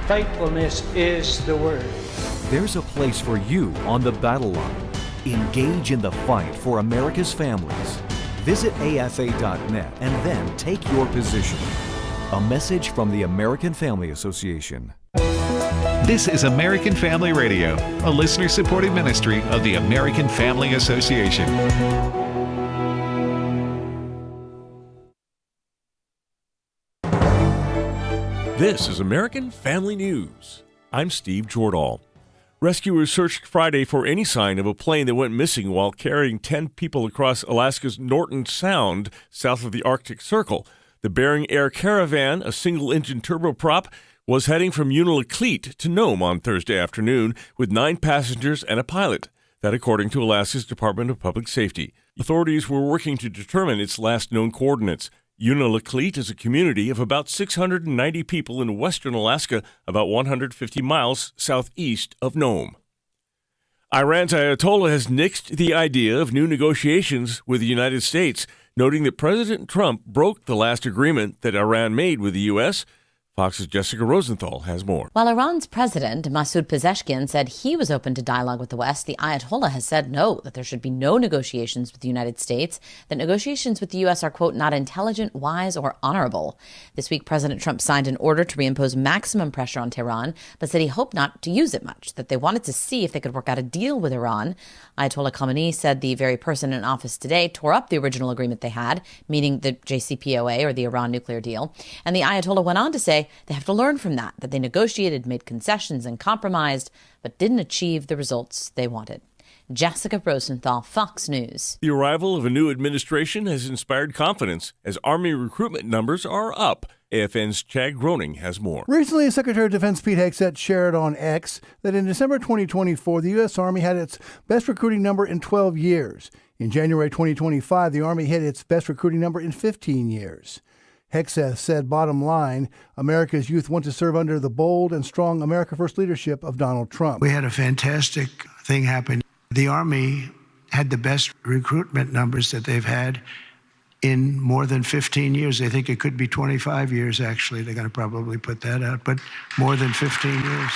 Faithfulness is the word. There's a place for you on the battle line. Engage in the fight for America's families. Visit afa.net and then take your position. A message from the American Family Association. This is American Family Radio, a listener-supported ministry of the American Family Association. This is American Family News. I'm Steve Jordahl. Rescuers searched Friday for any sign of a plane that went missing while carrying 10 people across Alaska's Norton Sound, south of the Arctic Circle. The Bering Air Caravan, a single-engine turboprop, was heading from Unalakleet to Nome on Thursday afternoon with 9 passengers and a pilot. That according to Alaska's Department of Public Safety. Authorities were working to determine its last known coordinates. Unalakleet is a community of about 690 people in western Alaska, about 150 miles southeast of Nome. Iran's Ayatollah has nixed the idea of new negotiations with the United States, noting that President Trump broke the last agreement that Iran made with the U.S. Fox's Jessica Rosenthal has more. While Iran's president, Masoud Pezeshkian, said he was open to dialogue with the West, the Ayatollah has said no, that there should be no negotiations with the United States, that negotiations with the U.S. are, quote, not intelligent, wise, or honorable. This week, President Trump signed an order to reimpose maximum pressure on Tehran, but said he hoped not to use it much, that they wanted to see if they could work out a deal with Iran. Ayatollah Khamenei said the very person in office today tore up the original agreement they had, meaning the JCPOA, or the Iran nuclear deal. And the Ayatollah went on to say they have to learn from that they negotiated, made concessions, and compromised, but didn't achieve the results they wanted. Jessica Rosenthal, Fox News. The arrival of a new administration has inspired confidence as Army recruitment numbers are up. AFN's Chad Groening has more. Recently, Secretary of Defense Pete Hegseth shared on X that in December 2024, the U.S. Army had its best recruiting number in 12 years. In January 2025, the Army hit its best recruiting number in 15 years. Hegseth said, bottom line, America's youth want to serve under the bold and strong America First leadership of Donald Trump. We had a fantastic thing happen. The Army had the best recruitment numbers that they've had in more than 15 years. They think it could be 25 years, actually. They're going to probably put that out, but more than 15 years.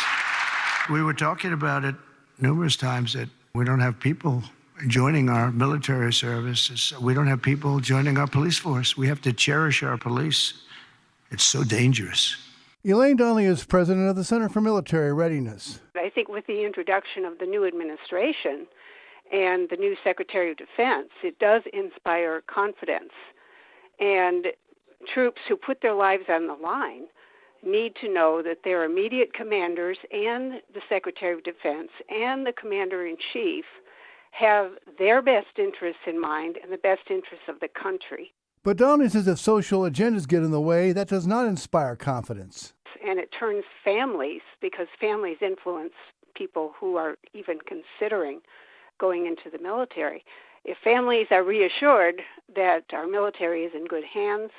We were talking about it numerous times that we don't have people joining our military services. We don't have people joining our police force. We have to cherish our police. It's so dangerous. Elaine Donnelly is president of the Center for Military Readiness. I think with the introduction of the new administration and the new Secretary of Defense, it does inspire confidence. And troops who put their lives on the line need to know that their immediate commanders and the Secretary of Defense and the Commander-in-Chief have their best interests in mind and the best interests of the country. But Donnelly says if social agendas get in the way, that does not inspire confidence. And it turns families, because families influence people who are even considering going into the military. If families are reassured that our military is in good hands,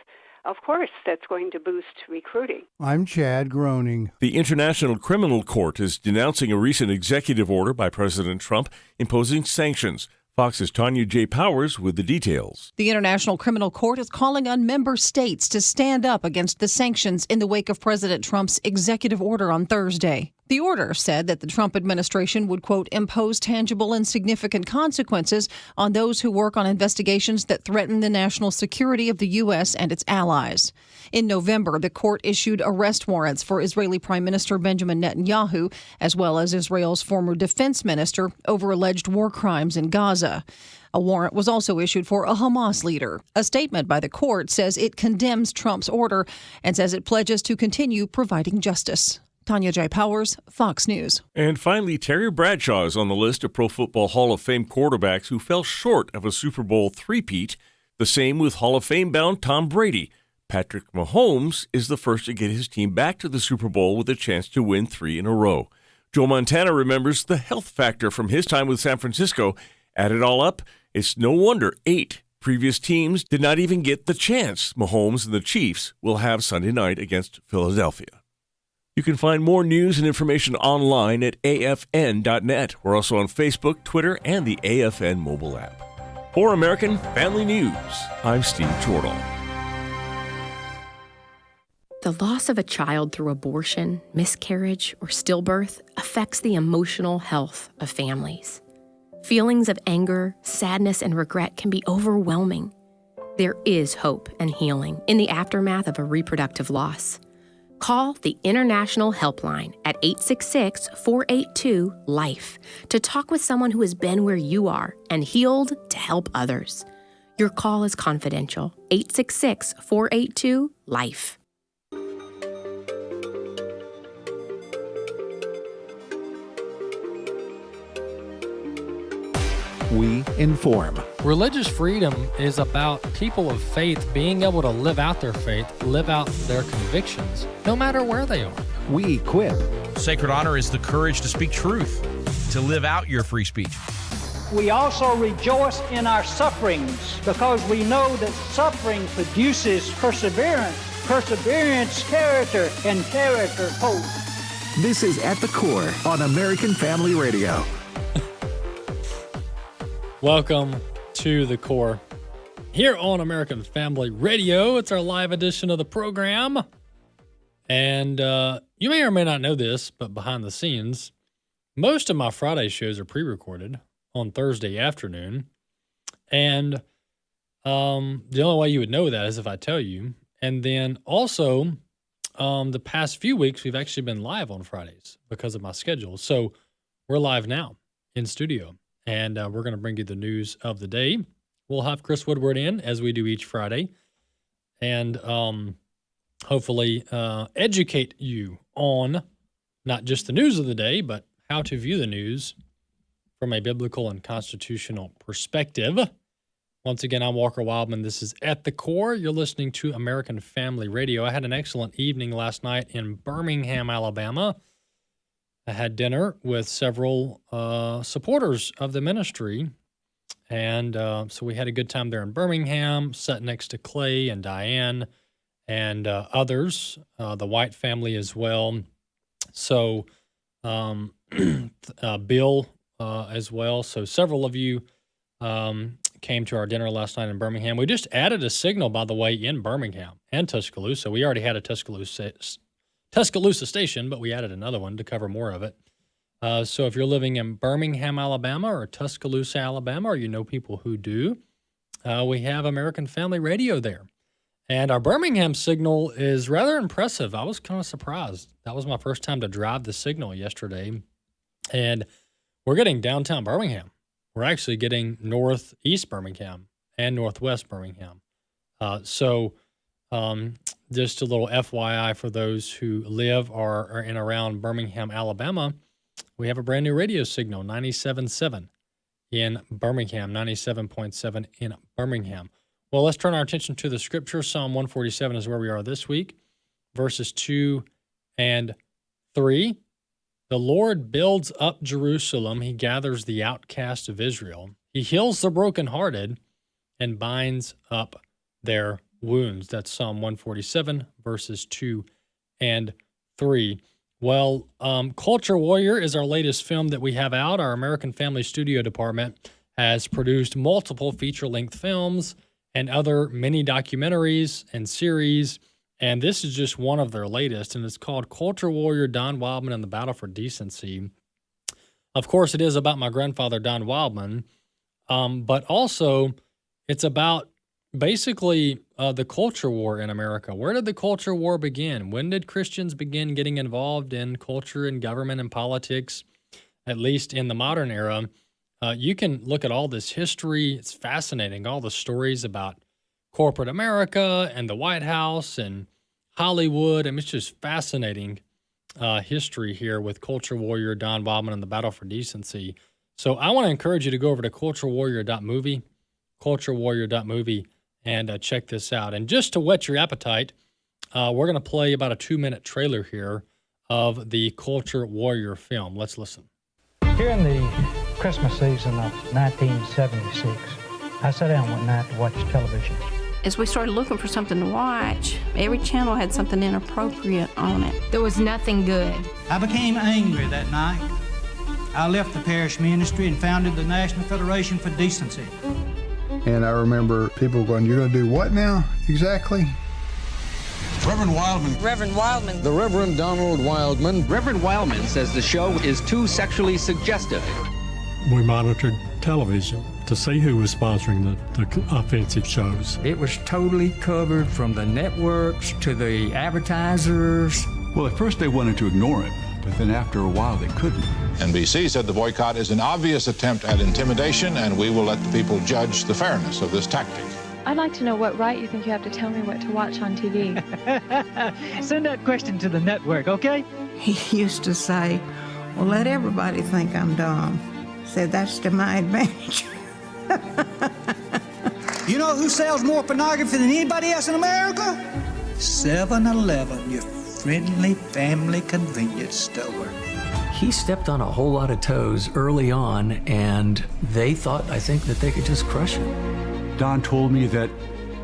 of course, that's going to boost recruiting. I'm Chad Groening. The International Criminal Court is denouncing a recent executive order by President Trump imposing sanctions. Fox's Tanya J. Powers with the details. The International Criminal Court is calling on member states to stand up against the sanctions in the wake of President Trump's executive order on Thursday. The order said that the Trump administration would, quote, impose tangible and significant consequences on those who work on investigations that threaten the national security of the U.S. and its allies. In November, the court issued arrest warrants for Israeli Prime Minister Benjamin Netanyahu, as well as Israel's former defense minister, over alleged war crimes in Gaza. A warrant was also issued for a Hamas leader. A statement by the court says it condemns Trump's order and says it pledges to continue providing justice. Tanya J. Powers, Fox News. And finally, Terry Bradshaw is on the list of Pro Football Hall of Fame quarterbacks who fell short of a Super Bowl three-peat. The same with Hall of Fame-bound Tom Brady. Patrick Mahomes is the first to get his team back to the Super Bowl with a chance to win 3 in a row. Joe Montana remembers the health factor from his time with San Francisco. Add it all up, it's no wonder 8 previous teams did not even get the chance Mahomes and the Chiefs will have Sunday night against Philadelphia. You can find more news and information online at afn.net. We're also on Facebook, Twitter, and the AFN mobile app. For American Family News, I'm Steve Jordahl. The loss of a child through abortion, miscarriage, or stillbirth affects the emotional health of families. Feelings of anger, sadness, and regret can be overwhelming. There is hope and healing in the aftermath of a reproductive loss. Call the International Helpline at 866-482-LIFE to talk with someone who has been where you are and healed to help others. Your call is confidential. 866-482-LIFE. We inform. Religious freedom is about people of faith being able to live out their faith, live out their convictions, no matter where they are. We equip. Sacred honor is the courage to speak truth, to live out your free speech. We also rejoice in our sufferings because we know that suffering produces perseverance, perseverance, character, and character, hope. This is At the Core on American Family Radio. Welcome to The Core here on American Family Radio. It's our live edition of the program. And you may or may not know this, but behind the scenes, most of my Friday shows are pre-recorded on Thursday afternoon. And the only way you would know that is if I tell you. And then also, the past few weeks, we've actually been live on Fridays because of my schedule. So we're live now in studio. And we're going to bring you the news of the day. We'll have Chris Woodward in, as we do each Friday, and hopefully educate you on not just the news of the day, but how to view the news from a biblical and constitutional perspective. Once again, I'm Walker Wildmon. This is At the Core. You're listening to American Family Radio. I had an excellent evening last night in Birmingham, Alabama. I had dinner with several supporters of the ministry, and so we had a good time there in Birmingham, sat next to Clay and Diane and others, the White family as well. So Bill as well. So several of you came to our dinner last night in Birmingham. We just added a signal, by the way, in Birmingham and Tuscaloosa. We already had a Tuscaloosa station, but we added another one to cover more of it. So if you're living in Birmingham, Alabama, or Tuscaloosa, Alabama, or you know people who do, we have American Family Radio there. And our Birmingham signal is rather impressive. I was kind of surprised. That was my first time to drive the signal yesterday. And we're getting downtown Birmingham. We're actually getting northeast Birmingham and northwest Birmingham. Just a little FYI for those who live or are in around Birmingham, Alabama, we have a brand new radio signal, 97.7 in Birmingham, 97.7 in Birmingham. Well, let's turn our attention to the scripture. Psalm 147 is where we are this week, verses 2 and 3. The Lord builds up Jerusalem. He gathers the outcast of Israel. He heals the brokenhearted and binds up their wounds. That's Psalm 147, verses 2 and 3. Well, Culture Warrior is our latest film that we have out. Our American Family Studio Department has produced multiple feature-length films and other mini documentaries and series, and this is just one of their latest, and it's called Culture Warrior Don Wildmon and the Battle for Decency. Of course, it is about my grandfather, Don Wildmon, but also it's about basically the culture war in America. Where did the culture war begin? When did Christians begin getting involved in culture and government and politics, at least in the modern era? You can look at all this history. It's fascinating, all the stories about corporate America and the White House and Hollywood. I mean, it's just fascinating history here with Culture Warrior Don Wildmon and the Battle for Decency. So I want to encourage you to go over to culturewarrior.movie, culturewarrior.movie, and check this out. And just to whet your appetite, we're going to play about a 2-minute trailer here of the Culture Warrior film. Let's listen. Here in the Christmas season of 1976, I sat down one night to watch television. As we started looking for something to watch, every channel had something inappropriate on it. There was nothing good. I became angry that night. I left the parish ministry and founded the National Federation for Decency. And I remember people going, "You're going to do what now exactly?" Reverend Wildmon. Reverend Wildmon. The Reverend Donald Wildmon. Reverend Wildmon says the show is too sexually suggestive. We monitored television to see who was sponsoring the offensive shows. It was totally covered from the networks to the advertisers. Well, at first they wanted to ignore it, but then after a while they couldn't. NBC said the boycott is an obvious attempt at intimidation, and we will let the people judge the fairness of this tactic. I'd like to know what right you think you have to tell me what to watch on TV. Send that question to the network, okay? He used to say, well, let everybody think I'm dumb. Said that's to my advantage. You know who sells more pornography than anybody else in America? 7-Eleven, your friendly family convenience store. He stepped on a whole lot of toes early on, and they thought, I think, that they could just crush him. Don told me that,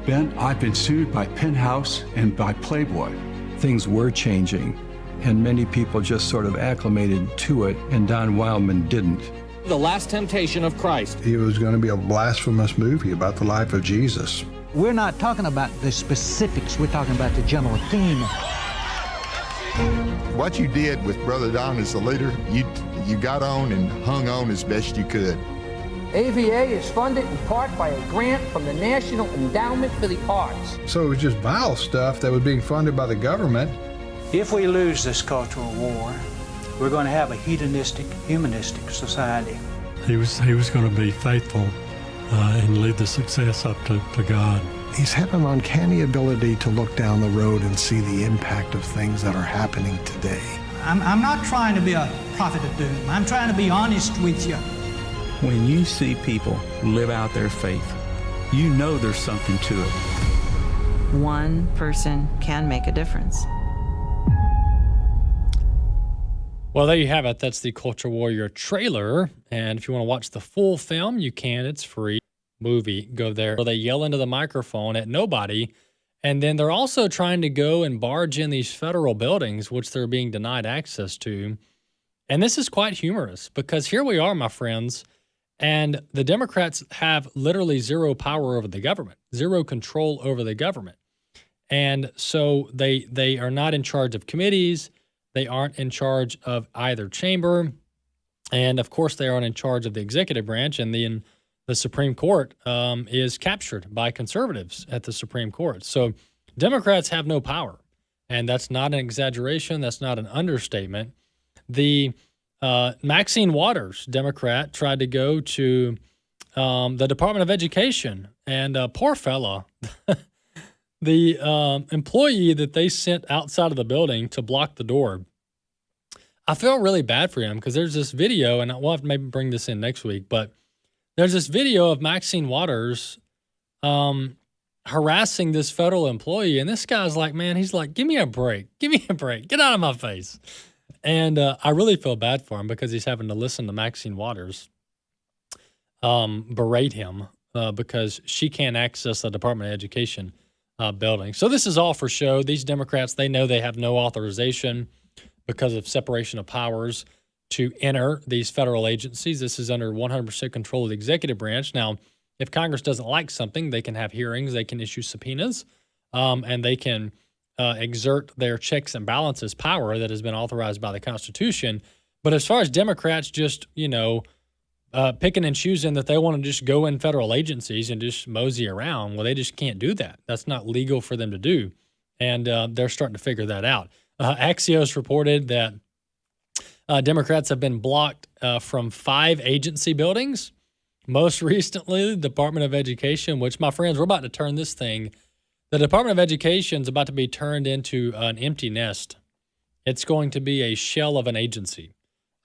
Ben, I've been sued by Penthouse and by Playboy. Things were changing, and many people just sort of acclimated to it, and Don Wildmon didn't. The Last Temptation of Christ. It was going to be a blasphemous movie about the life of Jesus. We're not talking about the specifics, we're talking about the general theme. What you did with Brother Don as the leader, you got on and hung on as best you could. AVA is funded in part by a grant from the National Endowment for the Arts. So it was just vile stuff that was being funded by the government. If we lose this cultural war, we're going to have a hedonistic, humanistic society. He was going to be faithful and lead the success up to God. He's had an uncanny ability to look down the road and see the impact of things that are happening today. I'm not trying to be a prophet of doom. I'm trying to be honest with you. When you see people live out their faith, you know there's something to it. One person can make a difference. Well, there you have it. That's the Culture Warrior trailer. And if you want to watch the full film, you can. It's free. Movie. Go there. They yell into the microphone at nobody. And then they're also trying to go and barge in these federal buildings, which they're being denied access to. And this is quite humorous because here we are, my friends, and the Democrats have literally zero power over the government, zero control over the government. And so they are not in charge of committees. They aren't in charge of either chamber. And, of course, they aren't in charge of the executive branch. And then the Supreme Court is captured by conservatives at the Supreme Court. So Democrats have no power. And that's not an exaggeration. That's not an understatement. The Maxine Waters, Democrat, tried to go to the Department of Education. And poor fella, the employee that they sent outside of the building to block the door, I feel really bad for him because there's this video, and we'll have to maybe bring this in next week, but there's this video of Maxine Waters harassing this federal employee, and this guy's like, man, he's like, give me a break. Give me a break. Get out of my face. And I really feel bad for him because he's having to listen to Maxine Waters berate him because she can't access the Department of Education building. So this is all for show. These Democrats, they know they have no authorization because of separation of powers to enter these federal agencies. This is under 100% control of the executive branch. Now, if Congress doesn't like something, they can have hearings, they can issue subpoenas, and they can exert their checks and balances power that has been authorized by the Constitution. But as far as Democrats just, picking and choosing that they want to just go in federal agencies and just mosey around, well, they just can't do that. That's not legal for them to do. And they're starting to figure that out. Axios reported that Democrats have been blocked from 5 agency buildings. Most recently, the Department of Education, which, my friends, we're about to turn this thing. The Department of Education is about to be turned into an empty nest. It's going to be a shell of an agency.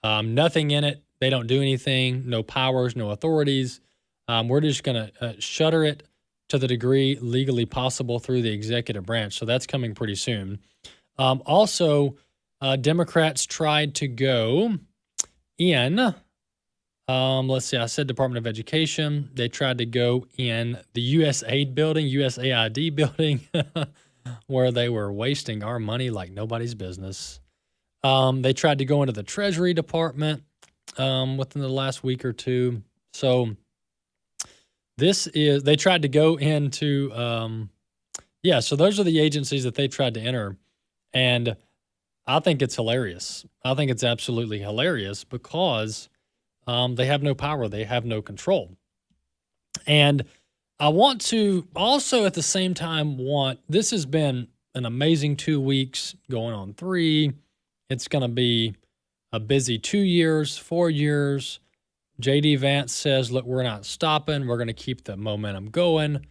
Nothing in it. They don't do anything. No powers, no authorities. We're just going to shutter it to the degree legally possible through the executive branch. So that's coming pretty soon. Also, Democrats tried to go in, let's see, I said Department of Education. They tried to go in the USAID building, where they were wasting our money like nobody's business. They tried to go into the Treasury Department within the last week or two. So they tried to go into, Yeah, so those are the agencies that they tried to enter. And I think it's hilarious. I think it's absolutely hilarious because they have no power. They have no control. And I want to also at the same time this has been an amazing 2 weeks, going on 3. It's going to be a busy 2 years, 4 years. J.D. Vance says, look, we're not stopping. We're going to keep the momentum going.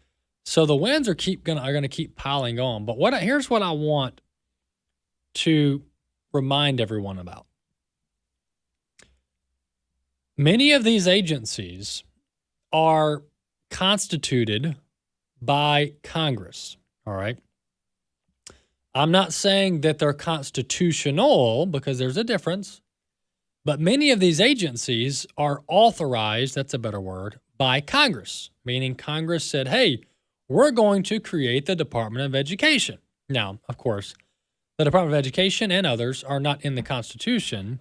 So the wins are going to keep piling on. But here's what I want to remind everyone about. Many of these agencies are constituted by Congress, all right? I'm not saying that they're constitutional because there's a difference, but many of these agencies are authorized, that's a better word, by Congress, meaning Congress said, hey, we're going to create the Department of Education. Now, of course, the Department of Education and others are not in the Constitution,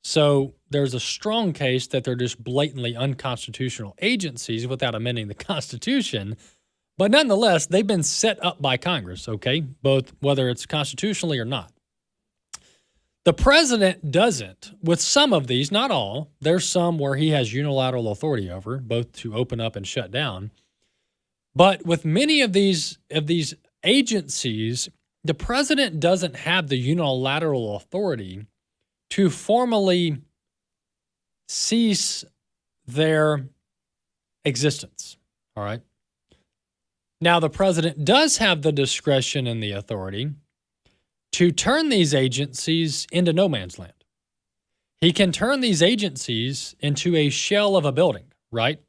so there's a strong case that they're just blatantly unconstitutional agencies without amending the Constitution. But nonetheless, they've been set up by Congress, okay? Both whether it's constitutionally or not. The president doesn't. With some of these, not all, there's some where he has unilateral authority over, both to open up and shut down. But with many of these agencies, the president doesn't have the unilateral authority to formally cease their existence, all right? Now, the president does have the discretion and the authority to turn these agencies into no man's land. He can turn these agencies into a shell of a building, right?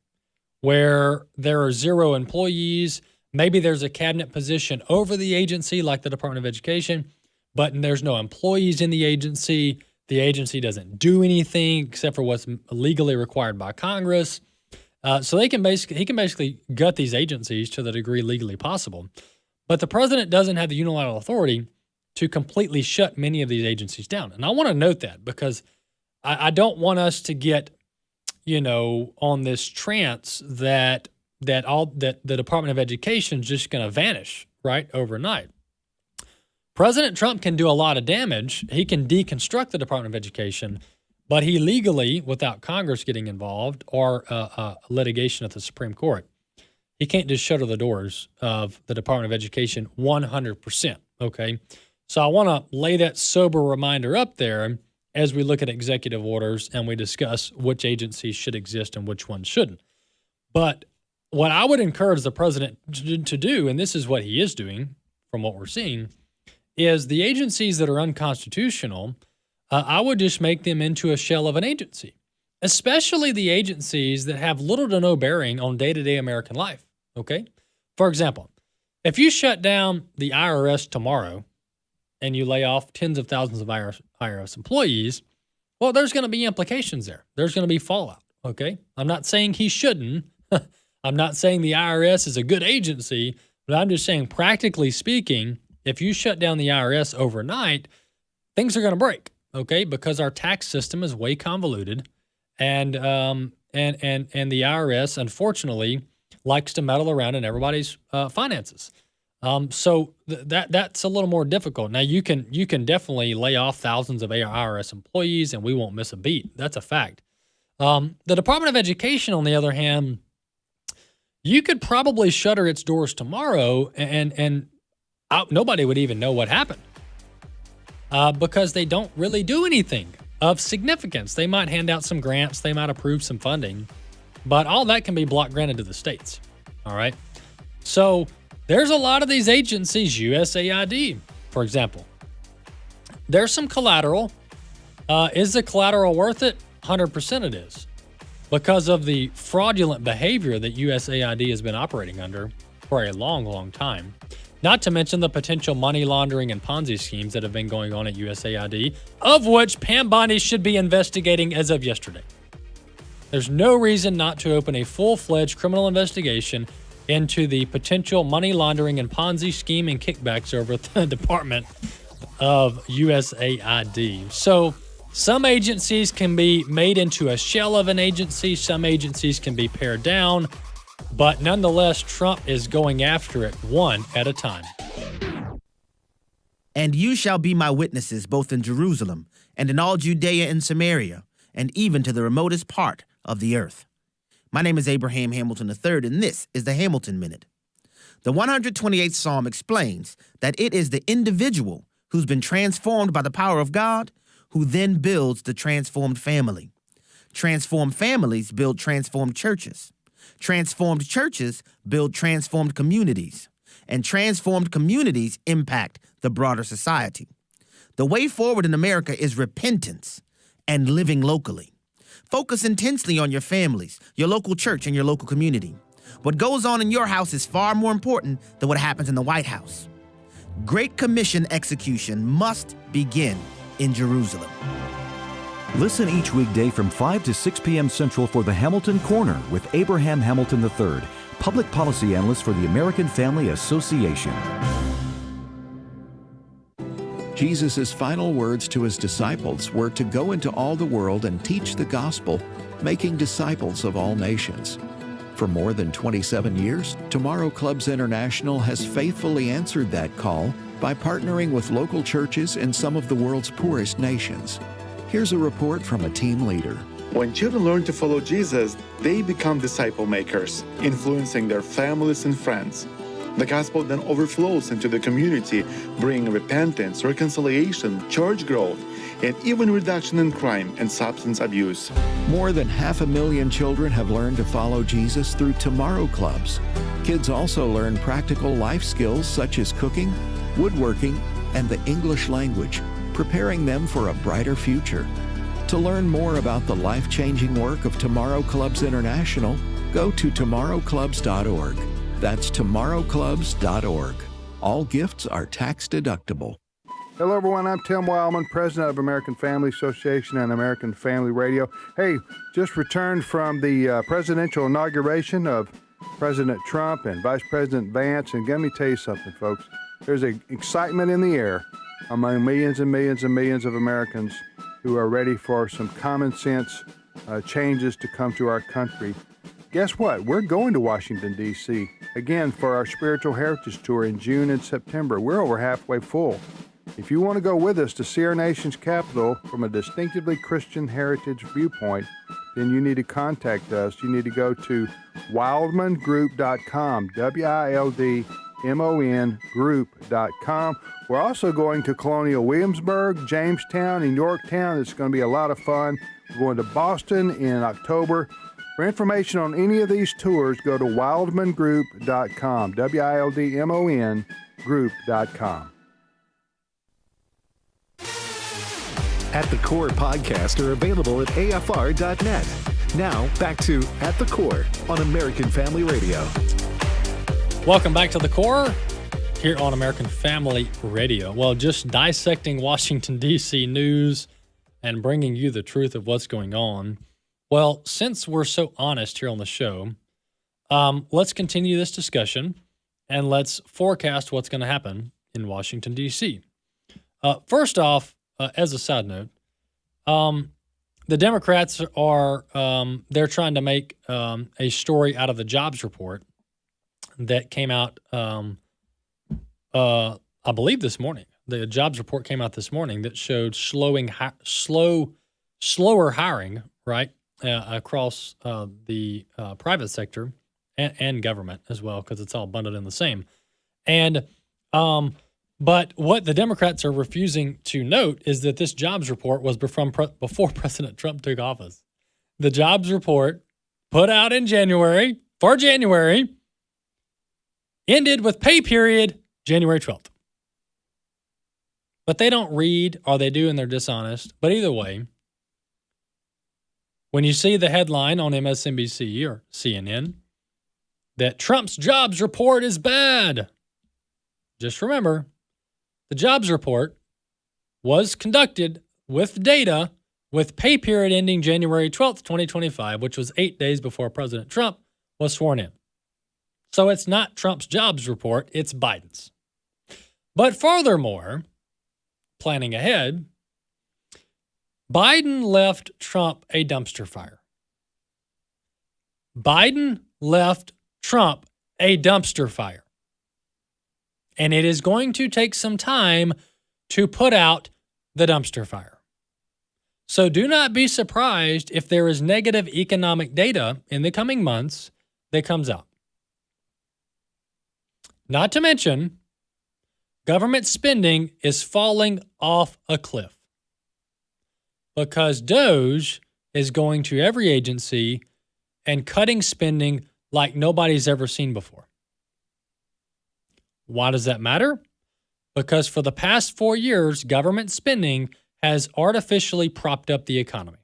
Where there are 0 employees. Maybe there's a cabinet position over the agency like the Department of Education, but there's no employees in the agency. The agency doesn't do anything except for what's legally required by Congress. So he can basically gut these agencies to the degree legally possible. But the president doesn't have the unilateral authority to completely shut many of these agencies down. And I want to note that because I don't want us to get, on this trance that the Department of Education is just going to vanish, right, overnight. President Trump can do a lot of damage. He can deconstruct the Department of Education, but he legally, without Congress getting involved or litigation at the Supreme Court, he can't just shutter the doors of the Department of Education 100%, okay? So I want to lay that sober reminder up there as we look at executive orders and we discuss which agencies should exist and which ones shouldn't. But what I would encourage the president to do, and this is what he is doing from what we're seeing, is the agencies that are unconstitutional, I would just make them into a shell of an agency, especially the agencies that have little to no bearing on day-to-day American life, okay? For example, if you shut down the IRS tomorrow and you lay off tens of thousands of IRS employees, well, there's going to be implications there. There's going to be fallout, okay? I'm not saying he shouldn't. I'm not saying the IRS is a good agency, but I'm just saying, practically speaking, if you shut down the IRS overnight, things are going to break, okay? Because our tax system is way convoluted, and the IRS, unfortunately, likes to meddle around in everybody's finances. So that's a little more difficult. Now, you can definitely lay off thousands of IRS employees, and we won't miss a beat. That's a fact. The Department of Education, on the other hand, you could probably shutter its doors tomorrow, and nobody would even know what happened because they don't really do anything of significance. They might hand out some grants. They might approve some funding, but all that can be block granted to the states. All right. So there's a lot of these agencies, USAID, for example. There's some collateral. Is the collateral worth it? 100% it is, because of the fraudulent behavior that USAID has been operating under for a long, long time. Not to mention the potential money laundering and Ponzi schemes that have been going on at USAID, of which Pam Bondi should be investigating as of yesterday. There's no reason not to open a full-fledged criminal investigation into the potential money laundering and Ponzi scheme and kickbacks over at the Department of USAID. So some agencies can be made into a shell of an agency. Some agencies can be pared down. But nonetheless, Trump is going after it one at a time. And you shall be my witnesses both in Jerusalem and in all Judea and Samaria, and even to the remotest part of the earth. My name is Abraham Hamilton III, and this is the Hamilton Minute. The 128th Psalm explains that it is the individual who's been transformed by the power of God who then builds the transformed family. Transformed families build transformed churches. Transformed churches build transformed communities. And transformed communities impact the broader society. The way forward in America is repentance and living locally. Focus intensely on your families, your local church, and your local community. What goes on in your house is far more important than what happens in the White House. Great Commission execution must begin in Jerusalem. Listen each weekday from 5 to 6 p.m. Central for the Hamilton Corner with Abraham Hamilton III, Public Policy Analyst for the American Family Association. Jesus' final words to his disciples were to go into all the world and teach the gospel, making disciples of all nations. For more than 27 years, Tomorrow Clubs International has faithfully answered that call by partnering with local churches in some of the world's poorest nations. Here's a report from a team leader. When children learn to follow Jesus, they become disciple makers, influencing their families and friends. The gospel then overflows into the community, bringing repentance, reconciliation, church growth, and even reduction in crime and substance abuse. More than 500,000 children have learned to follow Jesus through Tomorrow Clubs. Kids also learn practical life skills such as cooking, woodworking, and the English language, preparing them for a brighter future. To learn more about the life-changing work of Tomorrow Clubs International, go to tomorrowclubs.org. That's tomorrowclubs.org. All gifts are tax deductible. Hello, everyone. I'm Tim Wildmon, president of American Family Association and American Family Radio. Hey, just returned from the presidential inauguration of President Trump and Vice President Vance. And let me tell you something, folks. There's an excitement in the air among millions and millions and millions of Americans who are ready for some common sense changes to come to our country. Guess what? We're going to Washington, D.C. again for our Spiritual Heritage Tour in June and September. We're over halfway full. If you want to go with us to see our nation's capital from a distinctively Christian heritage viewpoint, then you need to contact us. You need to go to wildmongroup.com, WILDMON group.com. We're also going to Colonial Williamsburg, Jamestown, and Yorktown. It's going to be a lot of fun. We're going to Boston in October. For information on any of these tours, go to wildmongroup.com, WILDMON group.com. At the Core podcasts are available at AFR.net. Now, back to At the Core on American Family Radio. Welcome back to The Core here on American Family Radio. Well, just dissecting Washington, D.C. news and bringing you the truth of what's going on. Well, since we're so honest here on the show, let's continue this discussion and let's forecast what's going to happen in Washington, D.C. First off, as a side note, the Democrats are they're trying to make a story out of the jobs report that came out, I believe this morning. The jobs report came out this morning that showed slower hiring, right, across the private sector and government as well, because it's all bundled in the same. And but what the Democrats are refusing to note is that this jobs report was before President Trump took office. The jobs report put out in January, ended with pay period January 12th. But they don't read, or they do and they're dishonest. But either way, when you see the headline on MSNBC or CNN that Trump's jobs report is bad, just remember, the jobs report was conducted with data with pay period ending January 12th, 2025, which was 8 days before President Trump was sworn in. So it's not Trump's jobs report, it's Biden's. But furthermore, planning ahead, Biden left Trump a dumpster fire. Biden left Trump a dumpster fire. And it is going to take some time to put out the dumpster fire. So do not be surprised if there is negative economic data in the coming months that comes out. Not to mention, government spending is falling off a cliff because DOGE is going to every agency and cutting spending like nobody's ever seen before. Why does that matter? Because for the past 4 years, government spending has artificially propped up the economy.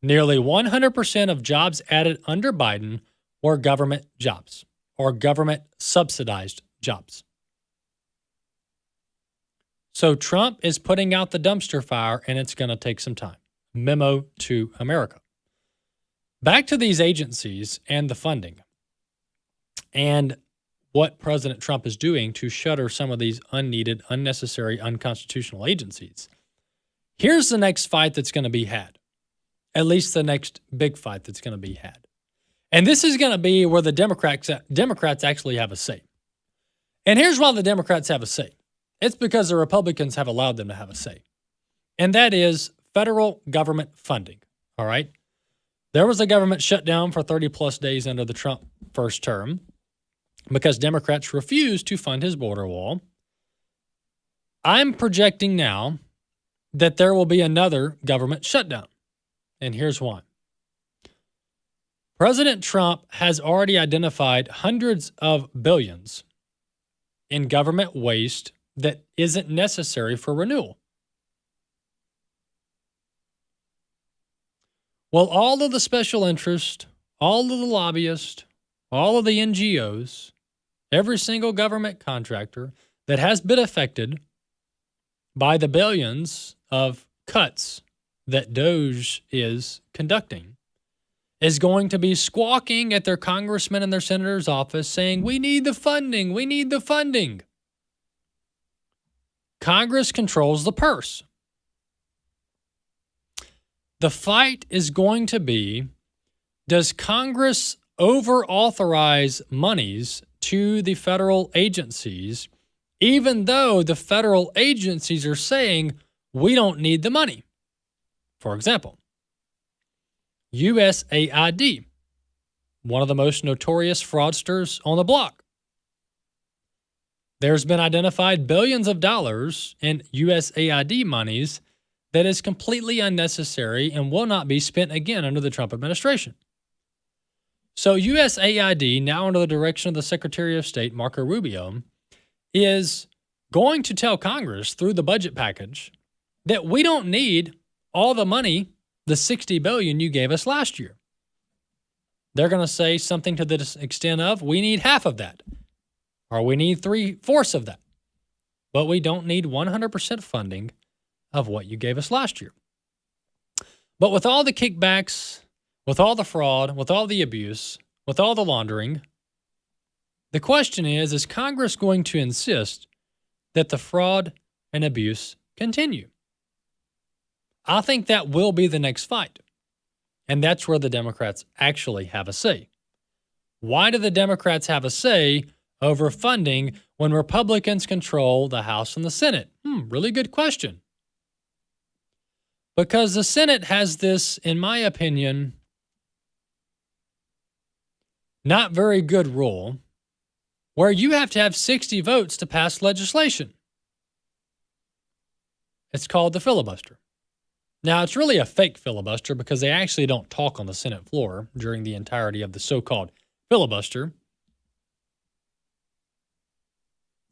Nearly 100% of jobs added under Biden were government jobs or government subsidized jobs. So Trump is putting out the dumpster fire, and it's going to take some time. Memo to America. Back to these agencies and the funding and what President Trump is doing to shutter some of these unneeded, unnecessary, unconstitutional agencies. Here's the next fight that's going to be had, at least the next big fight that's going to be had. And this is going to be where the Democrats actually have a say. And here's why the Democrats have a say. It's because the Republicans have allowed them to have a say. And that is federal government funding, all right? There was a government shutdown for 30-plus days under the Trump first term because Democrats refused to fund his border wall. I'm projecting now that there will be another government shutdown. And here's why. President Trump has already identified hundreds of billions in government waste that isn't necessary for renewal. Well, all of the special interest, all of the lobbyists, all of the NGOs, every single government contractor that has been affected by the billions of cuts that DOGE is conducting is going to be squawking at their congressman and their senator's office saying, we need the funding, we need the funding. Congress controls the purse. The fight is going to be, does Congress over-authorize monies to the federal agencies, even though the federal agencies are saying, we don't need the money? For example, USAID, one of the most notorious fraudsters on the block. There's been identified billions of dollars in USAID monies that is completely unnecessary and will not be spent again under the Trump administration. So USAID, now under the direction of the Secretary of State, Marco Rubio, is going to tell Congress through the budget package that we don't need all the money, the $60 billion you gave us last year. They're going to say something to the extent of, we need half of that, or we need 3/4 of that, but we don't need 100% funding of what you gave us last year. But with all the kickbacks, with all the fraud, with all the abuse, with all the laundering, the question is Congress going to insist that the fraud and abuse continue? I think that will be the next fight. And that's where the Democrats actually have a say. Why do the Democrats have a say over funding when Republicans control the House and the Senate? Really good question. Because the Senate has this, in my opinion, not very good rule where you have to have 60 votes to pass legislation. It's called the filibuster. Now, it's really a fake filibuster because they actually don't talk on the Senate floor during the entirety of the so-called filibuster.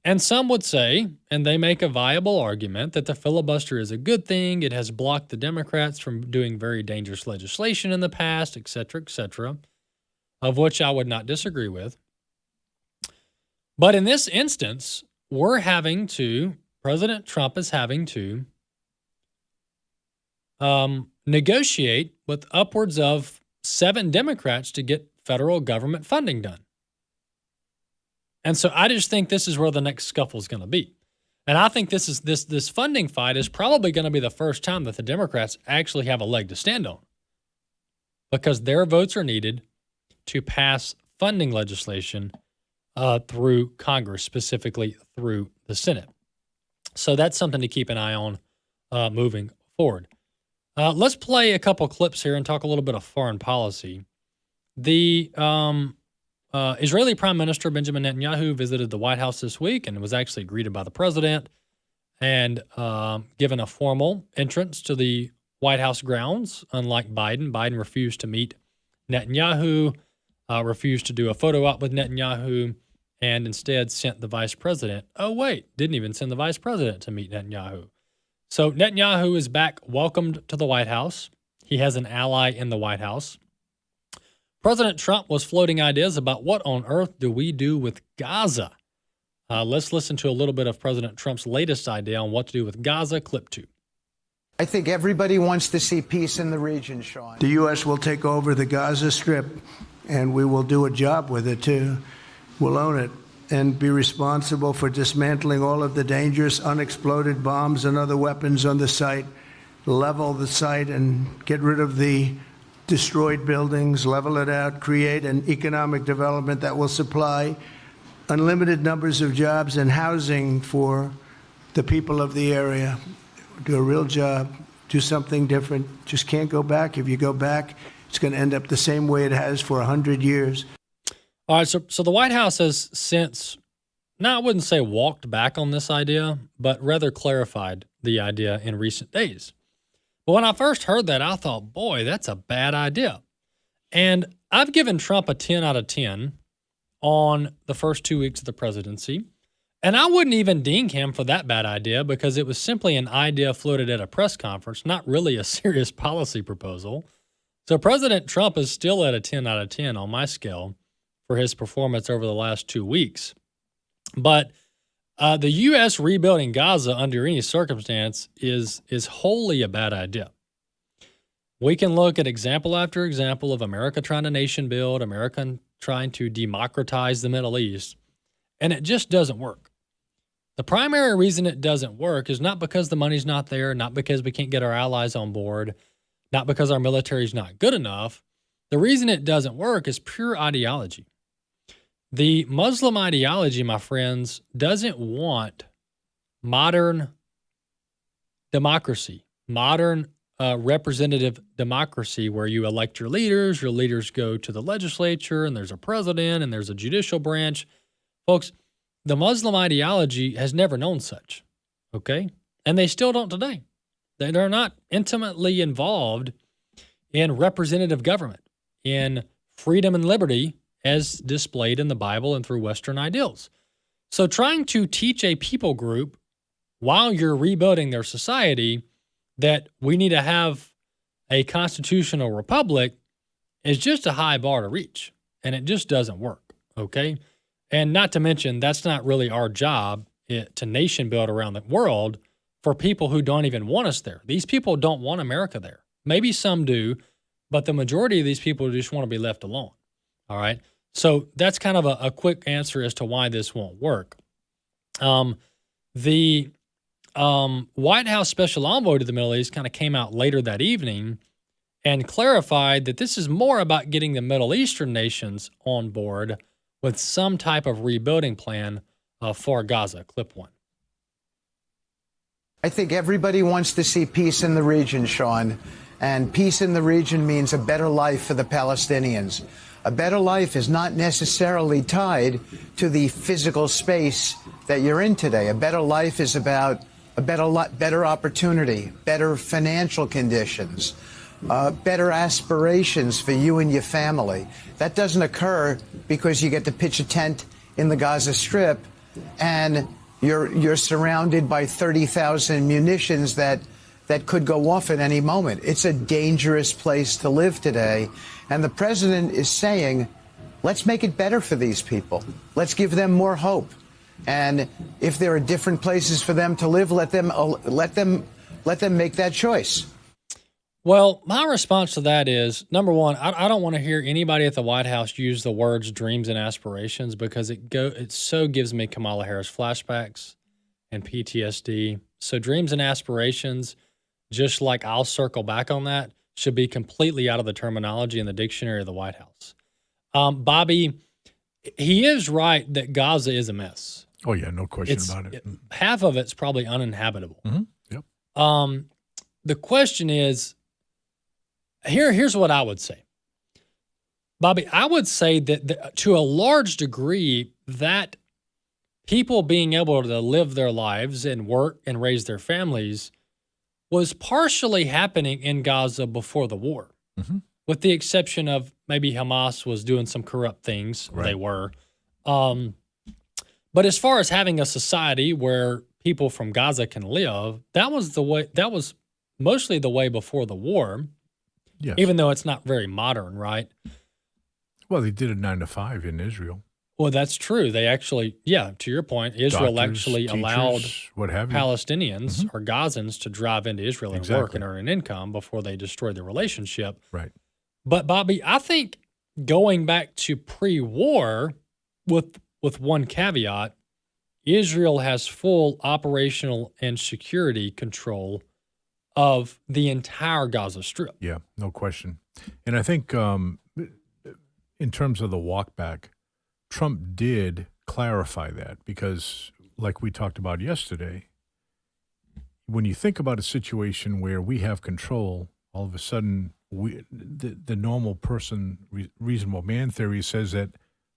And some would say, and they make a viable argument, that the filibuster is a good thing. It has blocked the Democrats from doing very dangerous legislation in the past, et cetera, of which I would not disagree with. But in this instance, President Trump is having to negotiate with upwards of 7 Democrats to get federal government funding done. And so I just think this is where the next scuffle is going to be. And I think this funding fight is probably going to be the first time that the Democrats actually have a leg to stand on, because their votes are needed to pass funding legislation through Congress, specifically through the Senate. So that's something to keep an eye on moving forward. Let's play a couple clips here and talk a little bit of foreign policy. The Israeli Prime Minister Benjamin Netanyahu visited the White House this week and was actually greeted by the president and given a formal entrance to the White House grounds. Unlike Biden refused to meet Netanyahu, refused to do a photo op with Netanyahu, and instead sent the vice president. Oh, wait, didn't even send the vice president to meet Netanyahu. So Netanyahu is back, welcomed to the White House. He has an ally in the White House. President Trump was floating ideas about what on earth do we do with Gaza. Let's listen to a little bit of President Trump's latest idea on what to do with Gaza, clip 2. I think everybody wants to see peace in the region, Sean. The U.S. will take over the Gaza Strip, and we will do a job with it, too. We'll own it and be responsible for dismantling all of the dangerous unexploded bombs and other weapons on the site, level the site and get rid of the destroyed buildings, level it out, create an economic development that will supply unlimited numbers of jobs and housing for the people of the area. Do a real job, do something different. Just can't go back. If you go back, it's going to end up the same way it has for 100 years. All right, so the White House has since, now I wouldn't say walked back on this idea, but rather clarified the idea in recent days. But when I first heard that, I thought, boy, that's a bad idea. And I've given Trump a 10 out of 10 on the first 2 weeks of the presidency. And I wouldn't even ding him for that bad idea because it was simply an idea floated at a press conference, not really a serious policy proposal. So President Trump is still at a 10 out of 10 on my scale for his performance over the last 2 weeks. But the U.S. rebuilding Gaza under any circumstance is wholly a bad idea. We can look at example after example of America trying to nation build, America trying to democratize the Middle East, and it just doesn't work. The primary reason it doesn't work is not because the money's not there, not because we can't get our allies on board, not because our military is not good enough. The reason it doesn't work is pure ideology. The Muslim ideology, my friends, doesn't want modern democracy, modern representative democracy where you elect your leaders go to the legislature, and there's a president, and there's a judicial branch. Folks, the Muslim ideology has never known such, okay? And they still don't today. They're not intimately involved in representative government, in freedom and liberty as displayed in the Bible and through Western ideals. So trying to teach a people group while you're rebuilding their society that we need to have a constitutional republic is just a high bar to reach, and it just doesn't work, okay? And not to mention, that's not really our job to nation build around the world for people who don't even want us there. These people don't want America there. Maybe some do, but the majority of these people just want to be left alone. All right. So that's kind of a quick answer as to why this won't work. The White House Special Envoy to the Middle East kind of came out later that evening and clarified that this is more about getting the Middle Eastern nations on board with some type of rebuilding plan for Gaza. Clip 1. I think everybody wants to see peace in the region, Sean. And peace in the region means a better life for the Palestinians. A better life is not necessarily tied to the physical space that you're in today. A better life is about a better opportunity, better financial conditions, better aspirations for you and your family. That doesn't occur because you get to pitch a tent in the Gaza Strip and you're surrounded by 30,000 munitions that could go off at any moment. It's a dangerous place to live today. And the president is saying, let's make it better for these people. Let's give them more hope. And if there are different places for them to live, let them make that choice. Well, my response to that is, number one, I don't want to hear anybody at the White House use the words dreams and aspirations because it so gives me Kamala Harris flashbacks and PTSD. So dreams and aspirations, just like I'll circle back on that, should be completely out of the terminology in the dictionary of the White House. Bobby, he is right that Gaza is a mess. Oh, yeah, no question about it. Half of it's probably uninhabitable. Yep. The question is, here's what I would say. Bobby, I would say that to a large degree, that people being able to live their lives and work and raise their families was partially happening in Gaza before the war, with the exception of maybe Hamas was doing some corrupt things. Right. They were. But as far as having a society where people from Gaza can live, that was the way. That was mostly the way before the war. Yes. Even though it's not very modern, right? Well, they did it 9 to 5 in Israel. Well, that's true. They actually, to your point, Israel Doctors, actually teachers, allowed what have you. Palestinians or Gazans to drive into Israel and work and earn an income before they destroyed the relationship. Right. But Bobby, I think going back to pre-war, with one caveat, Israel has full operational and security control of the entire Gaza Strip. Yeah, no question. And I think in terms of the walk back, Trump did clarify that because, like we talked about yesterday, when you think about a situation where we have control, all of a sudden, the normal person, reasonable man theory says that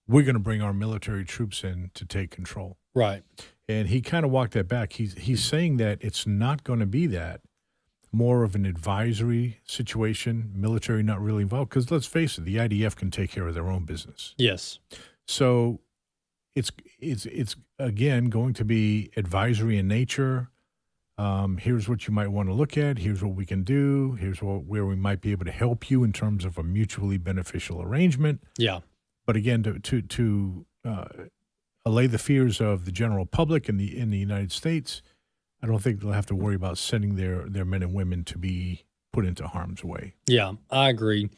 we're going to bring our military troops in to take control. Right. And he kind of walked that back. He's saying that it's not going to be that. More of an advisory situation, military not really involved. Because let's face it, the IDF can take care of their own business. Yes. So it's again going to be advisory in nature. Here's what you might want to look at. Here's what we can do. Here's where we might be able to help you in terms of a mutually beneficial arrangement. Yeah. But again, to allay the fears of the general public in the United States, I don't think they'll have to worry about sending their men and women to be put into harm's way. Yeah, I agree.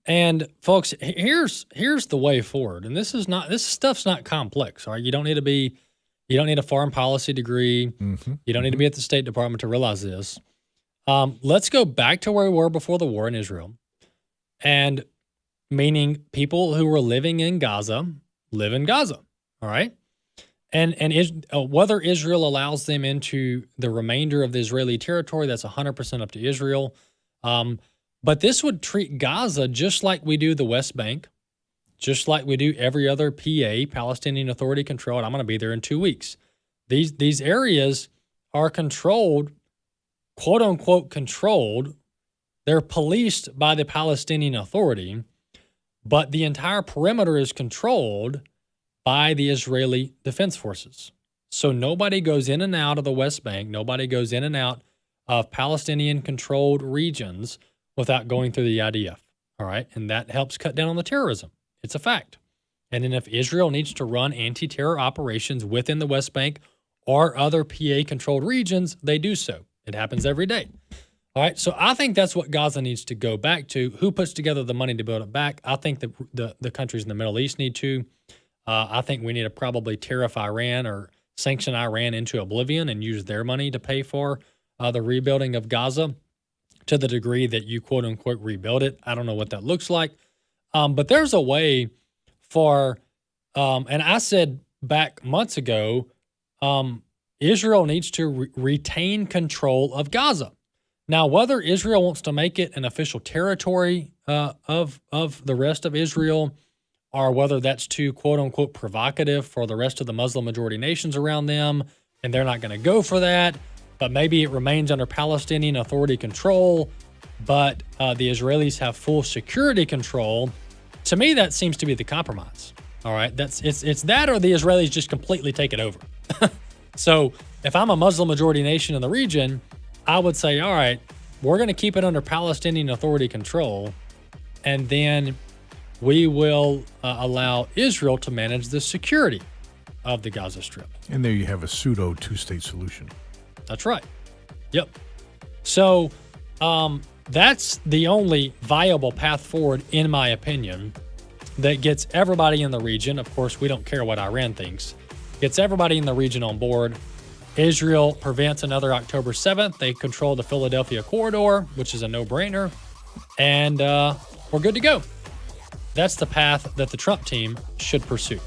And folks, here's the way forward. And this stuff's not complex. All right, you don't need a foreign policy degree. You don't need to be at the State Department to realize this. Let's go back to where we were before the war in Israel, and meaning people who were living in Gaza live in Gaza. All right. And whether Israel allows them into the remainder of the Israeli territory, that's 100% up to Israel. But this would treat Gaza just like we do the West Bank, just like we do every other PA, Palestinian Authority controlled. I'm going to be there in 2 weeks. These areas are controlled, quote unquote controlled. They're policed by the Palestinian Authority, but the entire perimeter is controlled by the Israeli Defense Forces. So nobody goes in and out of the West Bank. Nobody goes in and out of Palestinian-controlled regions without going through the IDF. All right? And that helps cut down on the terrorism. It's a fact. And then if Israel needs to run anti-terror operations within the West Bank or other PA-controlled regions, they do so. It happens every day. All right? So I think that's what Gaza needs to go back to. Who puts together the money to build it back? I think the countries in the Middle East need to. I think we need to probably tariff Iran or sanction Iran into oblivion and use their money to pay for the rebuilding of Gaza to the degree that you quote unquote rebuild it. I don't know what that looks like. But there's a way for, and I said back months ago, Israel needs to retain control of Gaza. Now, whether Israel wants to make it an official territory of the rest of Israel, or whether that's too, quote unquote, provocative for the rest of the Muslim majority nations around them, and they're not going to go for that, but maybe it remains under Palestinian Authority control, but the Israelis have full security control. To me, that seems to be the compromise. All right, it's that, or the Israelis just completely take it over. So if I'm a Muslim majority nation in the region, I would say, all right, we're going to keep it under Palestinian Authority control, and then we will allow Israel to manage the security of the Gaza Strip. And there you have a pseudo two-state solution. That's right. Yep. So that's the only viable path forward, in my opinion, that gets everybody in the region. Of course, we don't care what Iran thinks. Gets everybody in the region on board. Israel prevents another October 7th. They control the Philadelphia corridor, which is a no-brainer. And we're good to go. that's the path that the Trump team should pursue.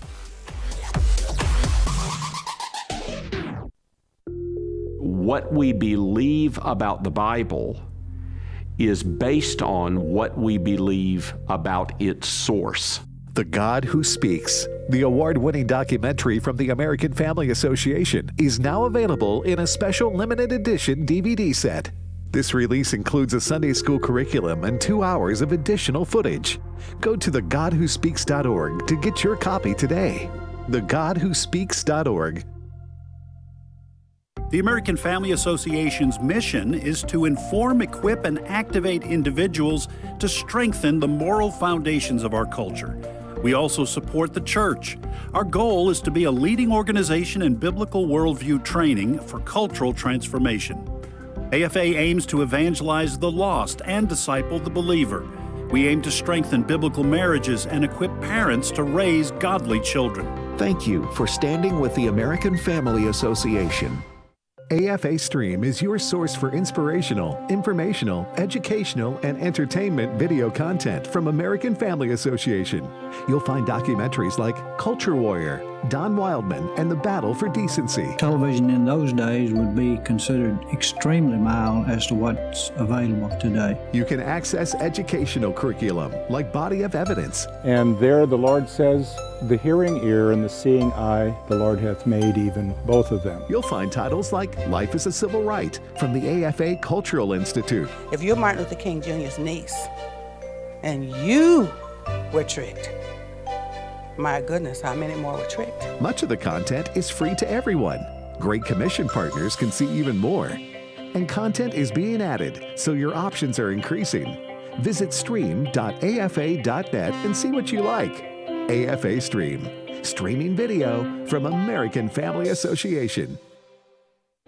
What we believe about the Bible is based on what we believe about its source. The God Who Speaks, the award-winning documentary from the American Family Association, is now available in a special limited edition DVD set. This release includes a Sunday school curriculum and 2 hours of additional footage. Go to thegodwhospeaks.org to get your copy today. thegodwhospeaks.org. The American Family Association's mission is to inform, equip, and activate individuals to strengthen the moral foundations of our culture. We also support the church. Our goal is to be a leading organization in biblical worldview training for cultural transformation. AFA aims to evangelize the lost and disciple the believer. We aim to strengthen biblical marriages and equip parents to raise godly children. Thank you for standing with the American Family Association. AFA Stream is your source for inspirational, informational, educational, and entertainment video content from American Family Association. You'll find documentaries like Culture Warrior, Don Wildmon, and the Battle for Decency. Television in those days would be considered extremely mild as to what's available today. You can access educational curriculum like Body of Evidence. And there the Lord says, the hearing ear and the seeing eye, the Lord hath made even both of them. You'll find titles like Life is a Civil Right from the AFA Cultural Institute. If you're Martin Luther King Jr.'s niece and you were tricked, my goodness, how many more were tricked? Much of the content is free to everyone. Great commission partners can see even more. And content is being added, so your options are increasing. Visit stream.afa.net and see what you like. AFA Stream, streaming video from American Family Association.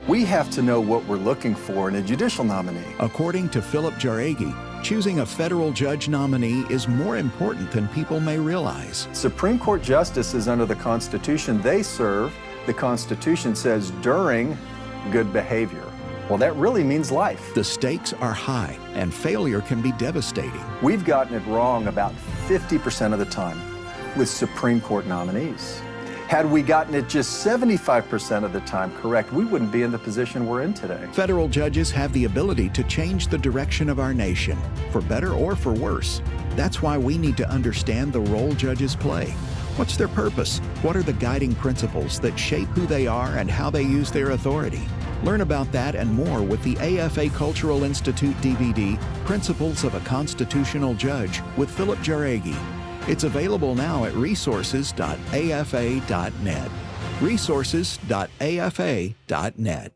We have to know what we're looking for in a judicial nominee. According to Philip Jareggi, choosing a federal judge nominee is more important than people may realize. Supreme Court justices under the Constitution, they serve, the Constitution says, during good behavior. Well, that really means life. The stakes are high, and failure can be devastating. We've gotten it wrong about 50% of the time with Supreme Court nominees. Had we gotten it just 75% of the time correct, we wouldn't be in the position we're in today. Federal judges have the ability to change the direction of our nation, for better or for worse. That's why we need to understand the role judges play. What's their purpose? What are the guiding principles that shape who they are and how they use their authority? Learn about that and more with the AFA Cultural Institute DVD, Principles of a Constitutional Judge, with Philip Jareggi. It's available now at resources.afa.net. Resources.afa.net.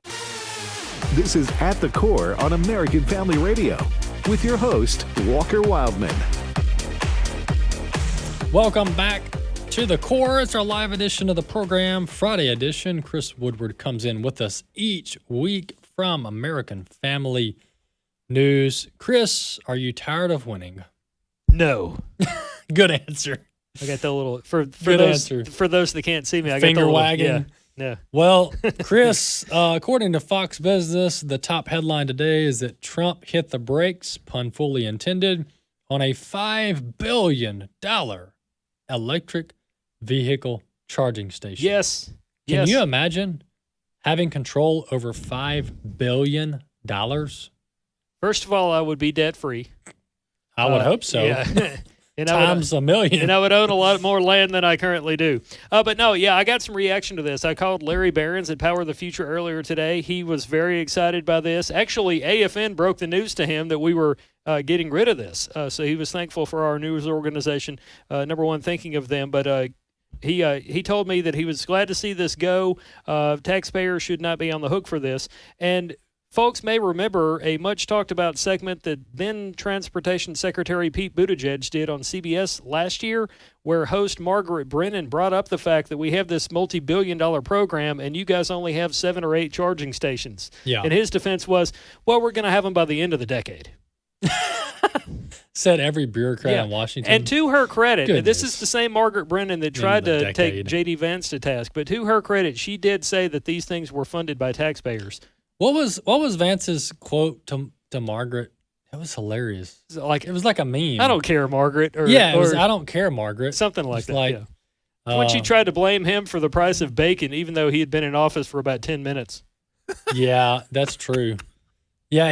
This is At the Core on American Family Radio with your host, Walker Wildmon. Welcome back to The Core. It's our live edition of the program, Friday edition. Chris Woodward comes in with us each week from American Family News. Chris, are you tired of winning? No. Good answer. I got the little for Good those answer. For those that can't see me, I Finger got the little, wagging. Yeah. Well, Chris, according to Fox Business, the top headline today is that Trump hit the brakes, pun fully intended, on a $5 billion electric vehicle charging station. Yes. Can you imagine having control over $5 billion? First of all, I would be debt free. I would hope so. Yeah. And Times a million. And I would own a lot more land than I currently do. But no, yeah, I got some reaction to this. I called Larry Behrens at Power of the Future earlier today. He was very excited by this. Actually, AFN broke the news to him that we were getting rid of this. So he was thankful for our news organization, number one, thinking of them. But he told me that he was glad to see this go. Taxpayers should not be on the hook for this. And folks may remember a much-talked-about segment that then Transportation Secretary Pete Buttigieg did on CBS last year, where host Margaret Brennan brought up the fact that we have this multi-billion-dollar program and you guys only have 7 or 8 charging stations. Yeah. And his defense was, well, we're going to have them by the end of the decade. Said every bureaucrat in Washington. And to her credit, Goodness. this is the same Margaret Brennan that tried to take J.D. Vance to task, but to her credit, she did say that these things were funded by taxpayers. What was Vance's quote to Margaret It was hilarious. Like it was like a meme. I don't care, Margaret. Or, yeah, it was I don't care, Margaret. Something like that. Like, yeah. When she tried to blame him for the price of bacon, even though he had been in office for about 10 minutes. Yeah, that's true. Yeah,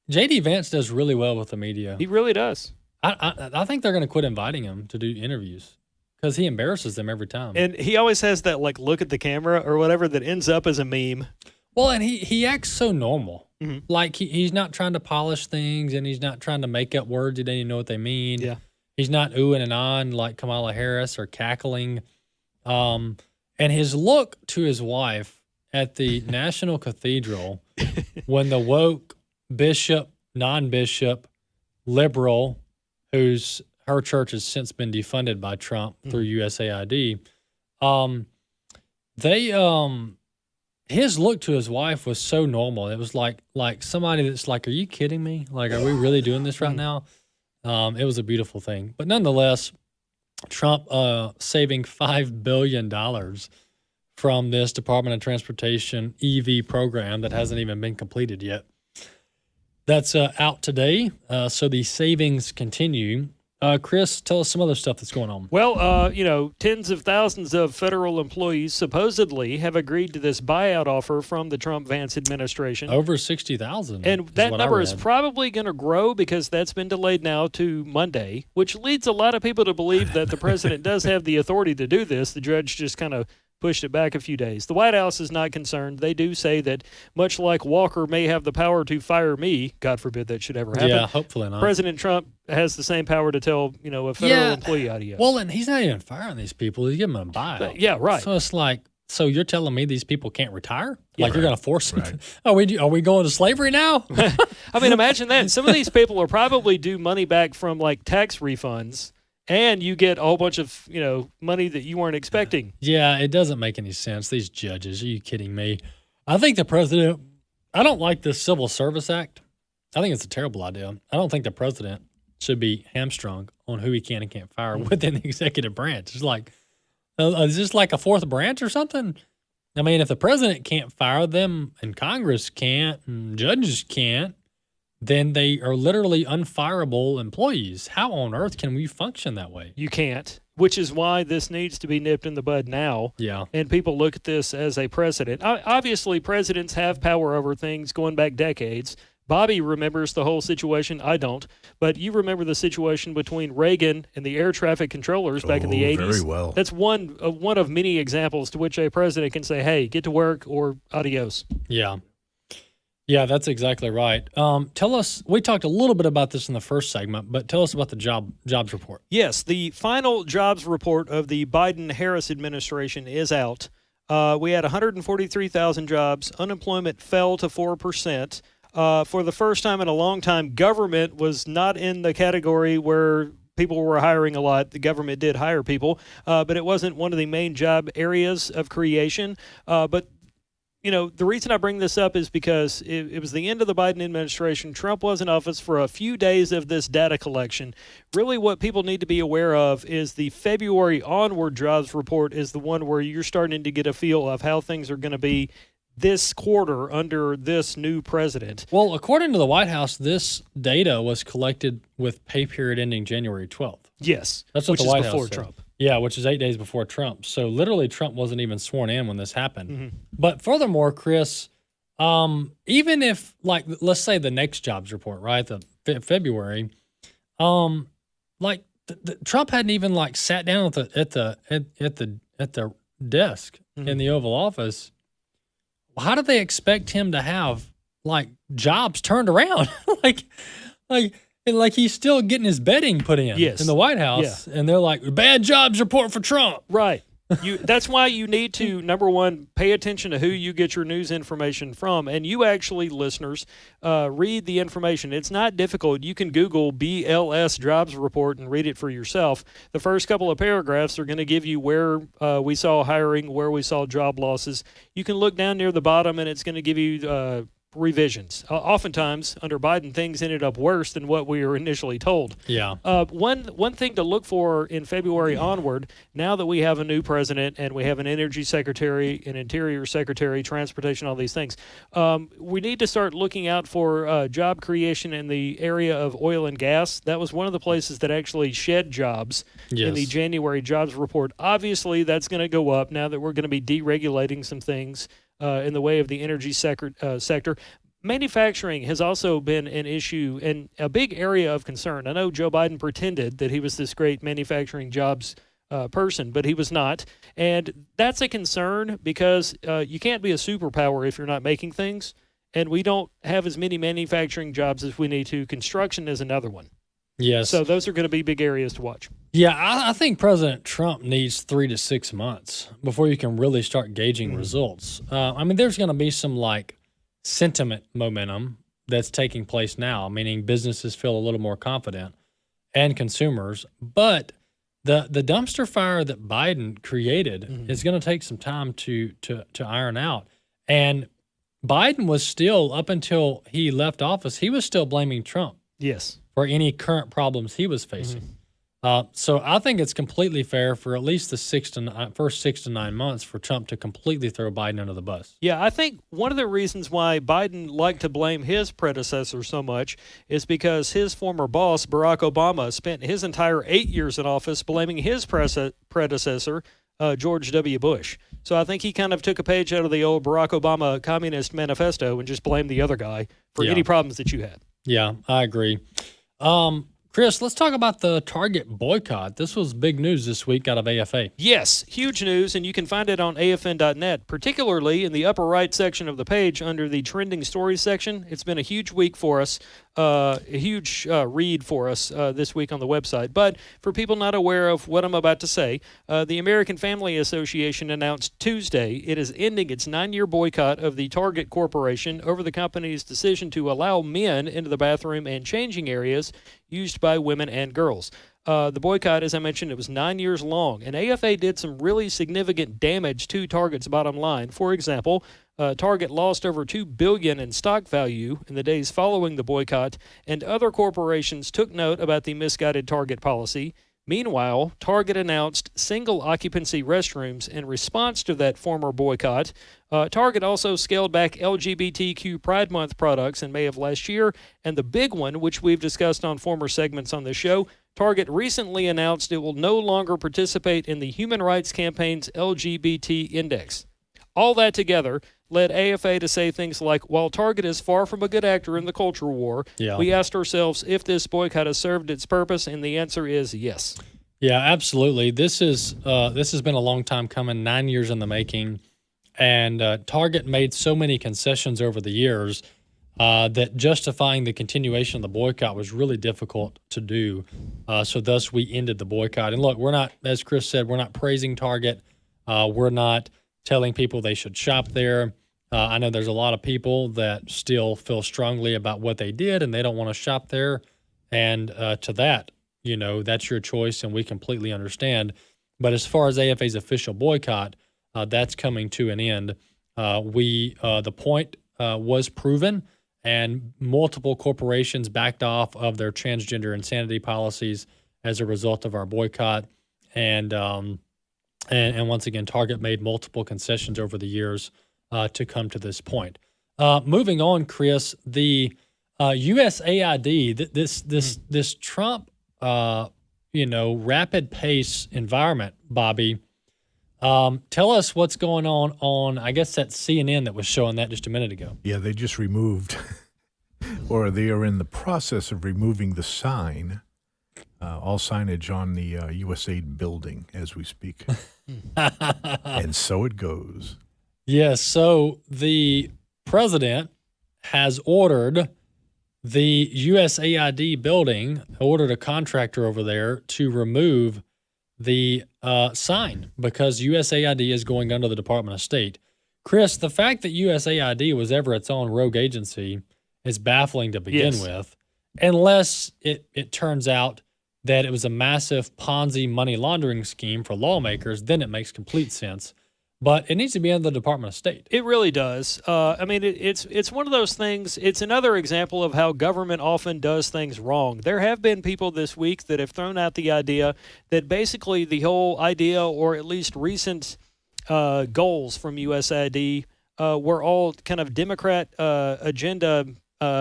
J.D. Vance does really well with the media. He really does. I think they're going to quit inviting him to do interviews because he embarrasses them every time. And he always has that like look at the camera or whatever that ends up as a meme. Well, and he acts so normal. Mm-hmm. Like he's not trying to polish things, and he's not trying to make up words he doesn't even know what they mean. Yeah. He's not oohing and ahhing like Kamala Harris or cackling. And his look to his wife at the National Cathedral when the woke bishop, non-bishop, liberal, her church has since been defunded by Trump through USAID, his look to his wife was so normal. It was like somebody that's like, are you kidding me? Like, are we really doing this right now? It was a beautiful thing. But nonetheless, Trump saving $5 billion from this Department of Transportation EV program that hasn't even been completed yet. That's out today, so the savings continue. Chris, tell us some other stuff that's going on. Well, tens of thousands of federal employees supposedly have agreed to this buyout offer from the Trump-Vance administration. Over 60,000. And that number is probably going to grow because that's been delayed now to Monday, which leads a lot of people to believe that the president does have the authority to do this. The judge just kind of pushed it back a few days. The White House is not concerned. They do say that much like Walker may have the power to fire me, God forbid that should ever happen. Yeah, hopefully not. President Trump has the same power to tell, a federal employee adios. Well, and he's not even firing these people. He's giving them a buyout. Yeah, right. So it's like, so you're telling me these people can't retire? Yeah, like you're going to force them? Right. Are we going to slavery now? I mean, imagine that. Some of these people are probably due money back from like tax refunds. And you get a whole bunch of, money that you weren't expecting. Yeah, it doesn't make any sense. These judges, are you kidding me? I think the president, I don't like this Civil Service Act. I think it's a terrible idea. I don't think the president should be hamstrung on who he can and can't fire within the executive branch. It's like, is this like a fourth branch or something? I mean, if the president can't fire them and Congress can't and judges can't, then they are literally unfireable employees. How on earth can we function that way? You can't, which is why this needs to be nipped in the bud now. Yeah. And people look at this as a precedent. Obviously, presidents have power over things going back decades. Bobby remembers the whole situation. I don't. But you remember the situation between Reagan and the air traffic controllers back in the 80s. Very well. That's one of many examples to which a president can say, hey, get to work or adios. Yeah. Yeah, that's exactly right. Tell us, we talked a little bit about this in the first segment, but tell us about the jobs report. Yes, the final jobs report of the Biden-Harris administration is out. We had 143,000 jobs. Unemployment fell to 4%. For the first time in a long time, government was not in the category where people were hiring a lot. The government did hire people, but it wasn't one of the main job areas of creation. But the reason I bring this up is because it was the end of the Biden administration. Trump was in office for a few days of this data collection. Really what people need to be aware of is the February onward jobs report is the one where you're starting to get a feel of how things are going to be this quarter under this new president. Well, according to the White House, this data was collected with pay period ending January 12th. Yes. That's what which the White is House before said. Trump. Yeah, which is 8 days before Trump. So literally Trump wasn't even sworn in when this happened. Mm-hmm. But furthermore, Chris, even if, like, let's say the next jobs report, right, the February, Trump hadn't even like sat down at the desk in the Oval Office. How do they expect him to have like jobs turned around? like he's still getting his bedding put in in the White House, and they're like, bad jobs report for Trump. Right. That's why you need to, number one, pay attention to who you get your news information from. And you actually, listeners, read the information. It's not difficult. You can Google BLS jobs report and read it for yourself. The first couple of paragraphs are going to give you where we saw hiring, where we saw job losses. You can look down near the bottom, and it's going to give you revisions. Oftentimes, under Biden, things ended up worse than what we were initially told. Yeah. One thing to look for in February onward, now that we have a new president and we have an energy secretary, an interior secretary, transportation, all these things, we need to start looking out for job creation in the area of oil and gas. That was one of the places that actually shed jobs in the January jobs report. Obviously, that's going to go up now that we're going to be deregulating some things in the way of the energy sector. Manufacturing has also been an issue and a big area of concern. I know Joe Biden pretended that he was this great manufacturing jobs person, but he was not. And that's a concern because you can't be a superpower if you're not making things. And we don't have as many manufacturing jobs as we need to. Construction is another one. Yes. So those are going to be big areas to watch. Yeah, I think President Trump needs 3 to 6 months before you can really start gauging results. I mean, there's going to be some sentiment momentum that's taking place now, meaning businesses feel a little more confident and consumers. But the dumpster fire that Biden created is going to take some time to iron out. And Biden was still, up until he left office, he was still blaming Trump. Yes. For any current problems he was facing. So I think it's completely fair for at least the first 6 to 9 months for Trump to completely throw Biden under the bus. Yeah, I think one of the reasons why Biden liked to blame his predecessor so much is because his former boss, Barack Obama, spent his entire 8 years in office blaming his predecessor, George W. Bush. So I think he kind of took a page out of the old Barack Obama Communist Manifesto and just blamed the other guy for any problems that you had. Yeah, I agree. Chris, let's talk about the Target boycott. This was big news this week out of AFA. Yes, huge news, and you can find it on afn.net, particularly in the upper right section of the page under the trending stories section. It's been a huge week for us, a huge read for us this week on the website. But for people not aware of what I'm about to say, the American Family Association announced Tuesday it is ending its 9-year boycott of the Target Corporation over the company's decision to allow men into the bathroom and changing areas used by women and girls. The boycott, as I mentioned, it was 9 years long, and AFA did some really significant damage to Target's bottom line. For example, Target lost over $2 billion in stock value in the days following the boycott, and other corporations took note about the misguided Target policy. Meanwhile, Target announced single-occupancy restrooms in response to that former boycott. Target also scaled back LGBTQ Pride Month products in May of last year, and the big one, which we've discussed on former segments on this show, Target recently announced it will no longer participate in the Human Rights Campaign's LGBT Index. All that together led AFA to say things like, while Target is far from a good actor in the culture war, we asked ourselves if this boycott has served its purpose, and the answer is yes. Yeah, absolutely. This has been a long time coming, 9 years in the making, and Target made so many concessions over the years that justifying the continuation of the boycott was really difficult to do. So thus we ended the boycott. And look, we're not, as Chris said, we're not praising Target. We're not telling people they should shop there. I know there's a lot of people that still feel strongly about what they did and they don't want to shop there. And to that, that's your choice and we completely understand. But as far as AFA's official boycott, that's coming to an end. The point was proven, and multiple corporations backed off of their transgender insanity policies as a result of our boycott. And once again, Target made multiple concessions over the years to come to this point. Moving on, Chris, the USAID, this Trump, rapid pace environment, Bobby. Tell us what's going on, I guess that's CNN that was showing that just a minute ago. Yeah, they just removed, or they are in the process of removing the sign, all signage on the USAID building as we speak. And so it goes. Yes, so the president has ordered the USAID building, ordered a contractor over there to remove the sign because USAID is going under the Department of State. Chris, the fact that USAID was ever its own rogue agency is baffling to begin with, unless it turns out that it was a massive Ponzi money laundering scheme for lawmakers, then it makes complete sense. but it needs to be under the Department of State. It really does. I mean, it's one of those things. It's another example of how government often does things wrong. There have been people this week that have thrown out the idea that basically the whole idea, or at least recent goals from USAID, were all kind of Democrat agenda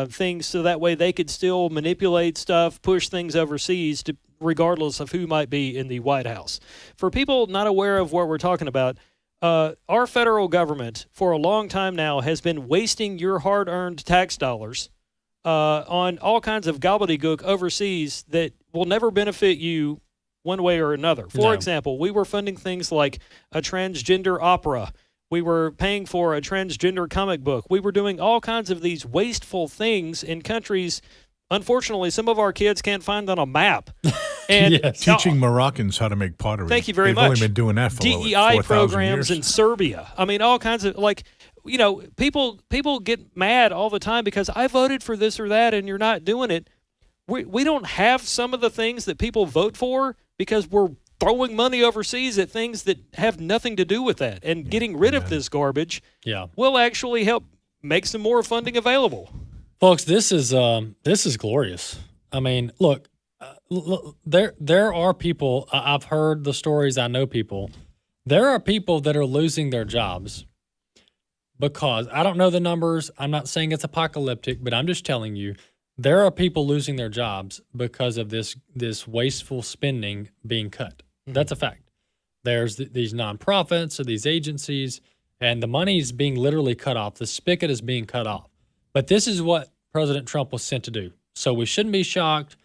things, so that way they could still manipulate stuff, push things overseas, regardless of who might be in the White House. For people not aware of what we're talking about, our federal government for a long time now has been wasting your hard-earned tax dollars on all kinds of gobbledygook overseas that will never benefit you one way or another. For example, we were funding things like a transgender opera. We were paying for a transgender comic book. We were doing all kinds of these wasteful things in countries, unfortunately, some of our kids can't find on a map. And teaching Moroccans how to make pottery. Thank you very They've much. only been doing that for DEI 4,000 programs years. in Serbia. I mean, all kinds of, like, you know, people get mad all the time because I voted for this or that and you're not doing it. We don't have some of the things that people vote for because we're throwing money overseas at things that have nothing to do with that. And getting rid of this garbage will actually help make some more funding available. Folks, this is glorious. I mean, look, there are people. I've heard the stories. I know people. There are people that are losing their jobs because I don't know the numbers. I'm not saying it's apocalyptic, but I'm just telling you there are people losing their jobs because of this wasteful spending being cut. That's a fact. There's these nonprofits or these agencies, and the money is being literally cut off. The spigot is being cut off. But this is what President Trump was sent to do. So we shouldn't be shocked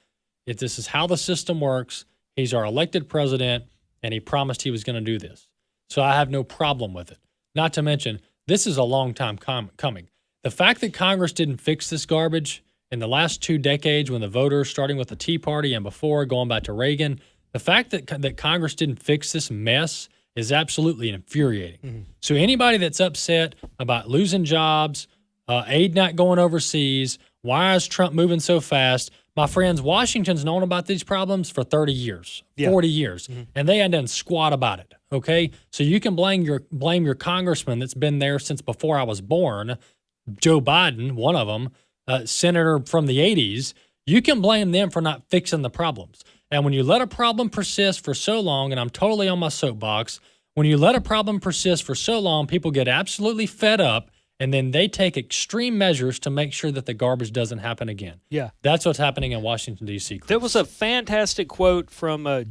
if this is how the system works. He's our elected president, and he promised he was going to do this. So I have no problem with it. Not to mention, this is a long time coming. The fact that Congress didn't fix this garbage in the last 2 decades when the voters, starting with the Tea Party and before, going back to Reagan, the fact that Congress didn't fix this mess is absolutely infuriating. So anybody that's upset about losing jobs, aid not going overseas, why is Trump moving so fast? My friends, Washington's known about these problems for 30 years, 40 years, and they hadn't done squat about it, okay? So you can blame your congressman that's been there since before I was born, Joe Biden, one of them, senator from the 80s. You can blame them for not fixing the problems. And when you let a problem persist for so long, and I'm totally on my soapbox, when you let a problem persist for so long, people get absolutely fed up, and then they take extreme measures to make sure that the garbage doesn't happen again. Yeah. That's what's happening in Washington, D.C. There was a fantastic quote from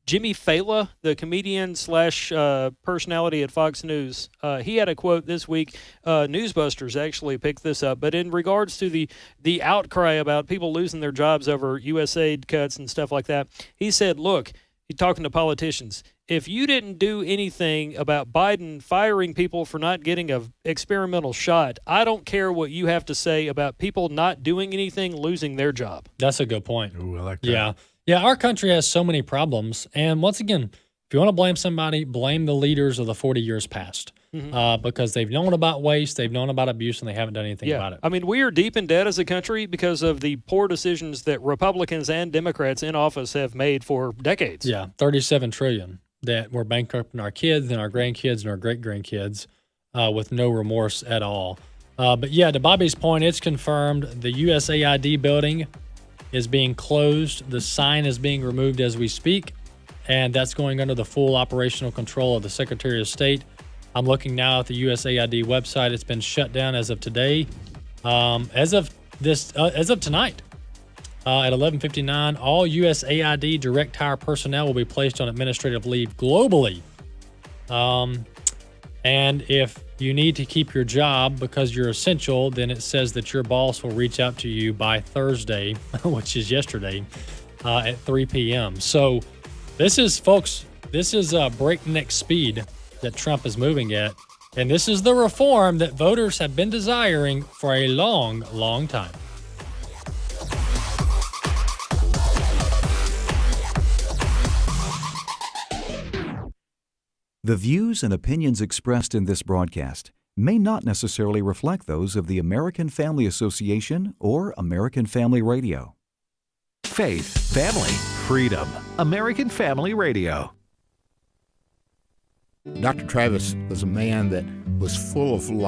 Jimmy Fallon, the comedian / personality at Fox News. He had a quote this week. Newsbusters actually picked this up. But in regards to the outcry about people losing their jobs over USAID cuts and stuff like that, he said, look, he's talking to politicians, if you didn't do anything about Biden firing people for not getting an experimental shot, I don't care what you have to say about people not doing anything, losing their job. That's a good point. Ooh, I like that. Yeah. Yeah, our country has so many problems. And once again, if you want to blame somebody, blame the leaders of the 40 years past. Because they've known about waste, they've known about abuse, and they haven't done anything about it. I mean, we are deep in debt as a country because of the poor decisions that Republicans and Democrats in office have made for decades. Yeah, $37 trillion that we're bankrupting our kids and our grandkids and our great-grandkids with no remorse at all. But yeah, to Bobby's point, it's confirmed the USAID building is being closed. The sign is being removed as we speak, and that's going under the full operational control of the Secretary of State. I'm looking now at the USAID website. It's been shut down as of today. As of tonight, at 11:59, all USAID direct hire personnel will be placed on administrative leave globally. And if you need to keep your job because you're essential, then it says that your boss will reach out to you by Thursday, which is yesterday, at 3 p.m. So this is breakneck speed that Trump is moving at. And this is the reform that voters have been desiring for a long, long time. The views and opinions expressed in this broadcast may not necessarily reflect those of the American Family Association or American Family Radio. Faith, family, freedom. American Family Radio. Dr. Travis was a man that was full of life.